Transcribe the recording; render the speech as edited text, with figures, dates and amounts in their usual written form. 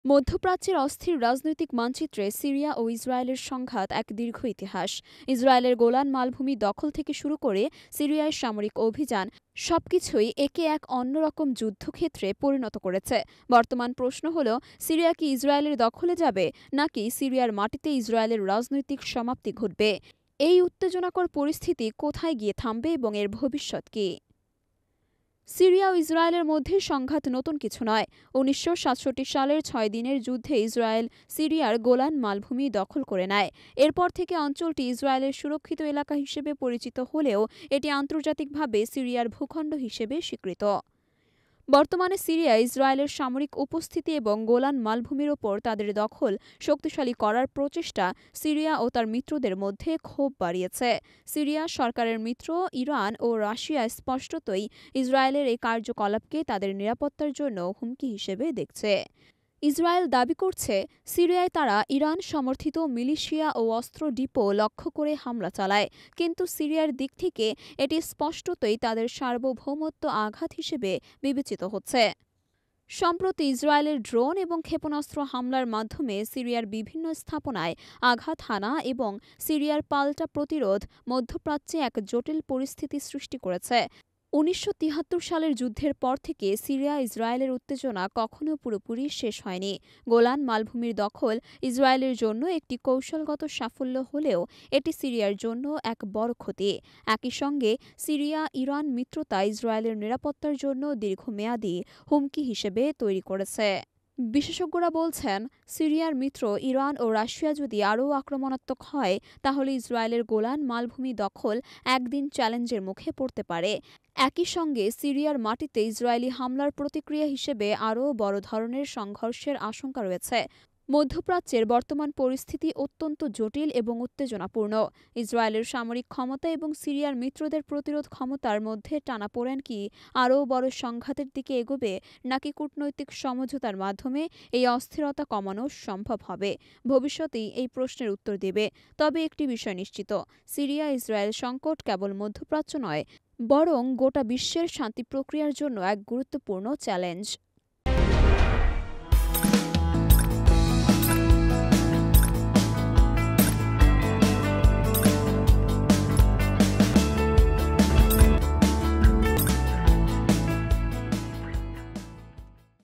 মধ্যপ্রাচ্যের অস্থির রাজনৈতিক মানচিত্রে সিরিয়া ও ইসরায়েলের সংঘাত এক দীর্ঘ ইতিহাস। ইসরায়েলের গোলান মালভূমি দখল থেকে শুরু করে সিরিয়ার সামরিক অভিযান সবকিছুই একে এক অন্যরকম যুদ্ধক্ষেত্রে পরিণত করেছে। বর্তমান প্রশ্ন হল, সিরিয়া কি ইসরায়েলের দখলে যাবে, নাকি সিরিয়ার মাটিতে ইসরায়েলের রাজনৈতিক সমাপ্তি ঘটবে? এই উত্তেজনাকর পরিস্থিতি কোথায় গিয়ে থামবে এবং এর ভবিষ্যৎ কী? সিরিয়া ও ইসরায়েলের মধ্যে সংঘাত নতুন কিছু নয়। ১৯৬৭ সালের ৬ দিনের যুদ্ধে ইসরায়েল সিরিয়ার গোলান মালভূমি দখল করে নেয়। এরপর থেকে অঞ্চলটি ইসরায়েলের সুরক্ষিত এলাকা হিসেবে পরিচিত হলেও এটি আন্তর্জাতিকভাবে সিরিয়ার ভূখণ্ড হিসেবে স্বীকৃত। বর্তমানে সিরিয়ায় ইসরায়েলের সামরিক উপস্থিতি এবং গোলান মালভূমির ওপর তাদের দখল শক্তিশালী করার প্রচেষ্টা সিরিয়া ও তার মিত্রদের মধ্যে ক্ষোভ বাড়িয়েছে। সিরিয়া সরকারের মিত্র ইরান ও রাশিয়া স্পষ্টতই ইসরায়েলের এই কার্যকলাপকে তাদের নিরাপত্তার জন্য হুমকি হিসেবে দেখছে। ইসরায়েল দাবি করছে, সিরিয়ায় তারা ইরান সমর্থিত মিলিশিয়া ও অস্ত্র ডিপো লক্ষ্য করে হামলা চালায়, কিন্তু সিরিয়ার দিক থেকে এটি স্পষ্টতই তাদের সার্বভৌমত্ব আঘাত হিসেবে বিবেচিত হচ্ছে। সম্প্রতি ইসরায়েলের ড্রোন এবং ক্ষেপণাস্ত্র হামলার মাধ্যমে সিরিয়ার বিভিন্ন স্থাপনায় আঘাত হানা এবং সিরিয়ার পাল্টা প্রতিরোধ মধ্যপ্রাচ্যে এক জটিল পরিস্থিতি সৃষ্টি করেছে। ১৯৭৩ সালের যুদ্ধের পর থেকে সিরিয়া ইসরায়েলের উত্তেজনা কখনো পুরোপুরি শেষ হয়নি। গোলান মালভূমির দখল ইসরায়েলের জন্য একটি কৌশলগত সাফল্য হলেও এটি সিরিয়ার জন্য এক বড় ক্ষতি। একই সঙ্গে সিরিয়া ইরান মিত্রতা ইসরায়েলের নিরাপত্তার জন্য দীর্ঘমেয়াদী হুমকি হিসেবে তৈরি করেছে। বিশেষজ্ঞরা বলছেন, সিরিয়ার মিত্র ইরান ও রাশিয়া যদি আরও আক্রমণাত্মক হয়, তাহলে ইসরায়েলের গোলান মালভূমি দখল একদিন চ্যালেঞ্জের মুখে পড়তে পারে। একই সঙ্গে সিরিয়ার মাটিতে ইসরায়েলি হামলার প্রতিক্রিয়া হিসেবে আরও বড় ধরনের সংঘর্ষের আশঙ্কা রয়েছে। মধ্যপ্রাচ্যের বর্তমান পরিস্থিতি অত্যন্ত জটিল এবং উত্তেজনাপূর্ণ। ইসরায়েলের সামরিক ক্ষমতা এবং সিরিয়ার মিত্রদের প্রতিরোধ ক্ষমতার মধ্যে টানাপোড়েন কি আরও বড় সংঘাতের দিকে এগোবে, নাকি কূটনৈতিক সমঝোতার মাধ্যমে এই অস্থিরতা কমানো সম্ভব হবে? ভবিষ্যতেই এই প্রশ্নের উত্তর দেবে। তবে একটি বিষয় নিশ্চিত, সিরিয়া ইসরায়েল সংকট কেবল মধ্যপ্রাচ্য নয়, বরং গোটা বিশ্বের শান্তি প্রক্রিয়ার জন্য এক গুরুত্বপূর্ণ চ্যালেঞ্জ।